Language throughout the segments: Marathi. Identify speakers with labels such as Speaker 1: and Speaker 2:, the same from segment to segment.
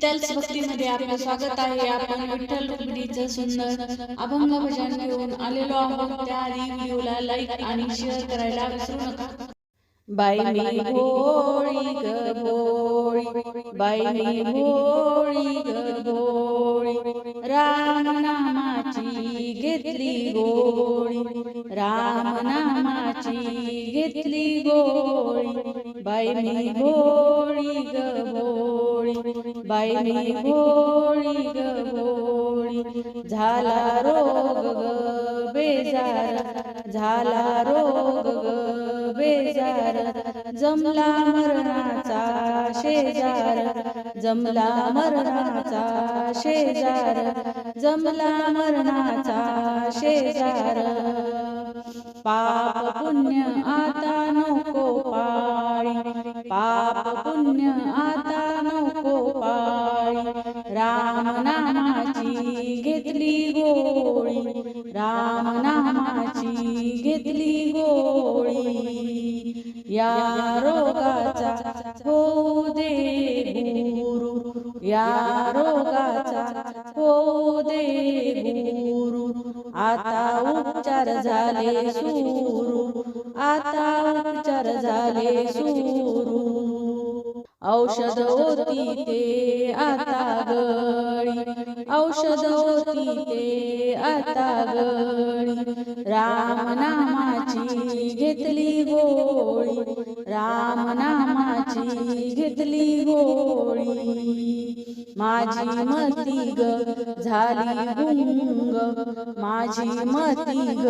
Speaker 1: शीतल भक्तीमध्ये आपलं स्वागत आहे. आपण विठ्ठल रुक्मिणीचं सुंदर अभंग भजन घेऊन आलेलो आहोत. त्याआधी व्हिडिओला लाईक आणि शेअर करायला विसरू नका. बाई मी भोळी ग भोळी, बाई मी भोळी ग भोळी, राम नामाची घेतली गोळी, राम नामाची घेतली गोळी, बाई मी भोळी ग भोळी, बाई मी भोळी ग भोळी, झाला रोग ग बेजार, झाला रोग ग बेजार, जमला मरणाचा शेजार, जमला मरणाचा शेजार, जमला मरणाचा शेजार, पाप पुण्य आता नको पाळी, पाप पुण्य आता नको पाळी, राम नामाची घेतली गोळी, राम नामाची घेतली गोळी, या रोगाचा होऊ दे गुरु, या रोगाचा होऊ दे गुरु, आता उपचार झाले सुरू, आता उपचार झाले सुरू, औषध होती ते आता गळी, औषध होती ते आता गळी, राम नामाची घेतली गोळी, राम नामाची घेतली गोळी, माझी मती ग झाली गुंग, माझी मती ग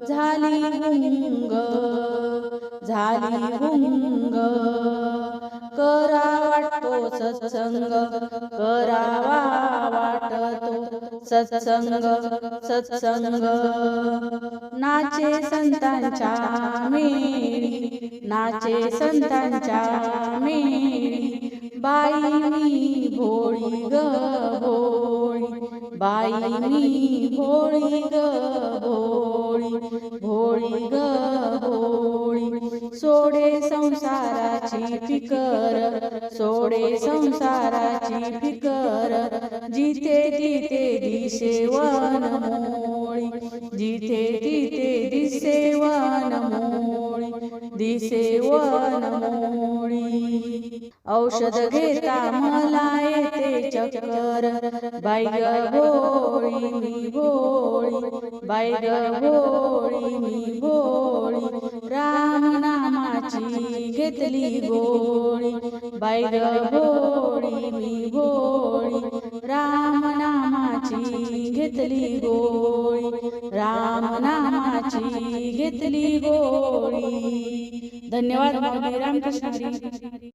Speaker 1: झाली गुंग, झाली गुंग, करा वाटतो सत्संग, करावा वाटतो सत्संग, सत्संग, नाचे संतांच्या मेळी, नाचे संतांच्या मेळी, बाई मी भोळी ग भोळी, बाई मी भोळी ग भोळी, भोळी ग भोळी, सोडे संसाराची फिकर, सोडे संसाराची फिकर, जिथे तिथे दिसे वन मोळी, जिथे तिथे दिसे वन मोळी, दिसे वन मोळी, औषध घेता मला येते चक्कर, बाई ग भोळी मी भोळी, बाई ग भोळी मी भोळी, राम नामाची घेतली गोळी, बाई ग भोळी मी भोळी, राम नामाची घेतली गोळी, राम नामाची घेतली गोळी. धन्यवाद. रामकृष्ण हरी.